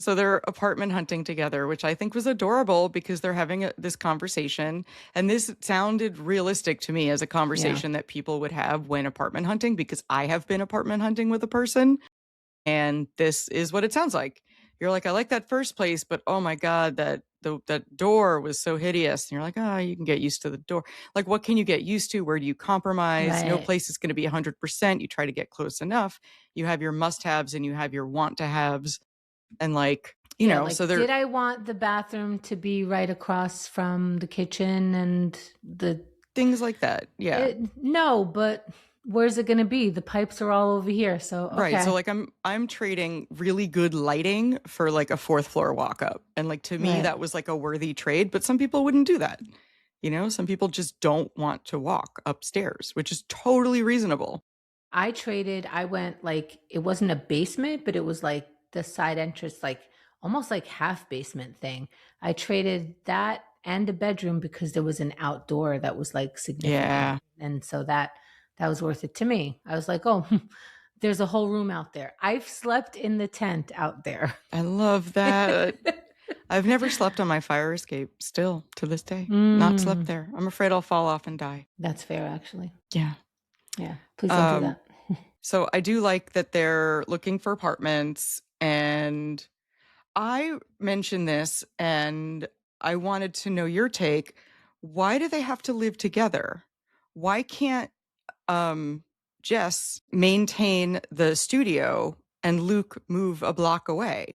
So they're apartment hunting together, which I think was adorable because they're having this conversation. And this sounded realistic to me as a Yeah. conversation that people would have when apartment hunting, because I have been apartment hunting with a person. And this is what it sounds like. You're like, I like that first place, but oh my God, that door was so hideous. And you're like, oh, you can get used to the door. Like, what can you get used to? Where do you compromise? No Right. place is going to be 100%. You try to get close enough. You have your must haves and you have your want to haves. And like, Yeah, so like, they're did I want the bathroom to be right across from the kitchen and the things like that. Yeah. no, but where's it going to be? The pipes are all over here. So, Right. So okay. like I'm trading really good lighting for like a fourth floor walk up. And like to me Right. that was like a worthy trade, but some people wouldn't do that. Some people just don't want to walk upstairs, which is totally reasonable. I went like, it wasn't a basement, but it was like the side entrance, like almost like half basement thing. I traded that and a bedroom because there was an outdoor that was like significant. Yeah. And so that was worth it to me. I was like, oh, there's a whole room out there. I've slept in the tent out there. I love that. I've never slept on my fire escape still to this day. Not slept Mm, there. I'm afraid I'll fall off and die. that's fair, actually. Yeah. Yeah. Please don't do Um that. so I do like that they're looking for apartments, and I mentioned this and I wanted to know your take. Why do they have to live together? Why can't um, Jess maintain the studio and Luke move a block away?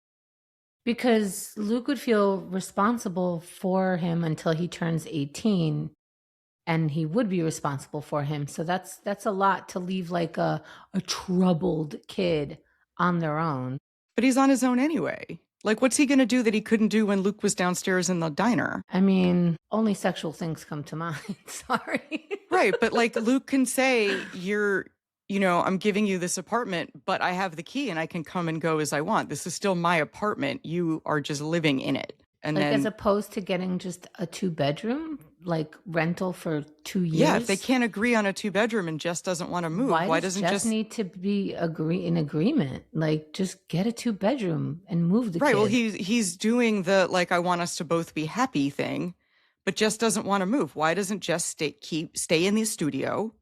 Because Luke would feel responsible for him until he turns 18, and he would be responsible for him. So that's a lot to leave like a troubled kid on their own. But he's on his own anyway. Like, what's he going to do that he couldn't do when Luke was downstairs in the diner? I mean, only sexual things come to mind. Sorry. Right. But like, Luke can say, I'm giving you this apartment, but I have the key and I can come and go as I want. This is still my apartment. You are just living in it. And Like, as then, opposed to getting just a two-bedroom, like rental for 2 yeah, if they years. can't agree on a two-bedroom and Jess doesn't want to move, Why why does doesn't Jess just need to be in agreement? Like, just get a two-bedroom and move the right? Well, kid. he's doing the like I want us to both be happy thing, but Jess doesn't want to move. Why doesn't Jess stay in the studio?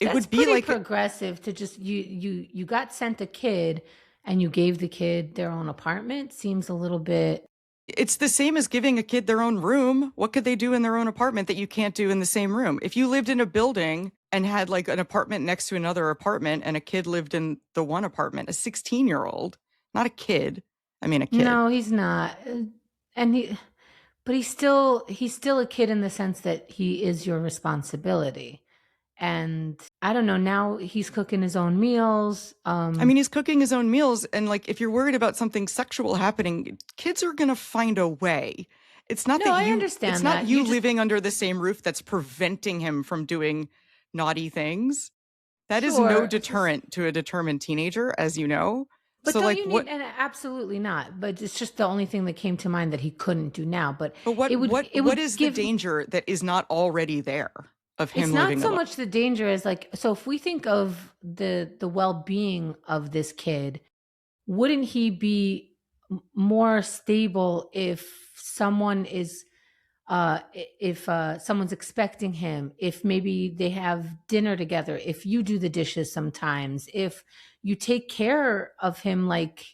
It That's would be pretty like progressive to just you got sent a kid and you gave the kid their own apartment. Seems a little bit. it's the same as giving a kid their own room. What could they do in their own apartment that you can't do in the same room? If you lived in a building and had like an apartment next to another apartment and a kid lived in the one apartment, a 16-year-old, not a kid. I mean, a kid. No, he's not. And but he's still a kid in the sense that he is your responsibility. And I don't know, now he's cooking his own meals. I mean, he's cooking his own meals. And like, if you're worried about something sexual happening, kids are going to find a way. No, I It's understand not that. you living under the same roof that's preventing him from doing naughty things. That is no Sure, it's just, deterrent to a determined teenager, as you know. but So don't like you need, and absolutely not. But it's just the only thing that came to mind that he couldn't do now. But but it would it what would is the give. danger that is not already there of It's him not living so alone? much the danger as, like, so if we think of the well-being of this kid, wouldn't he be more stable if someone is if someone's expecting him, if maybe they have dinner together, if you do the dishes sometimes, if you take care of him, like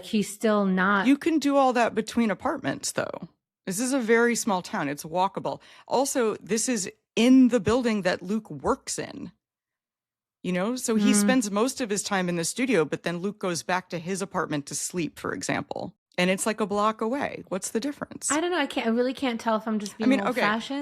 he's still not. You can do all that between apartments, though. This is a very small town. It's walkable. Also, this is in the building that Luke works in. So he Hmm, spends most of his time in the studio, but then Luke goes back to his apartment to sleep, for example. And it's like a block away. What's the difference? I don't know. I really can't tell if I'm just I being mean, old okay, fashioned.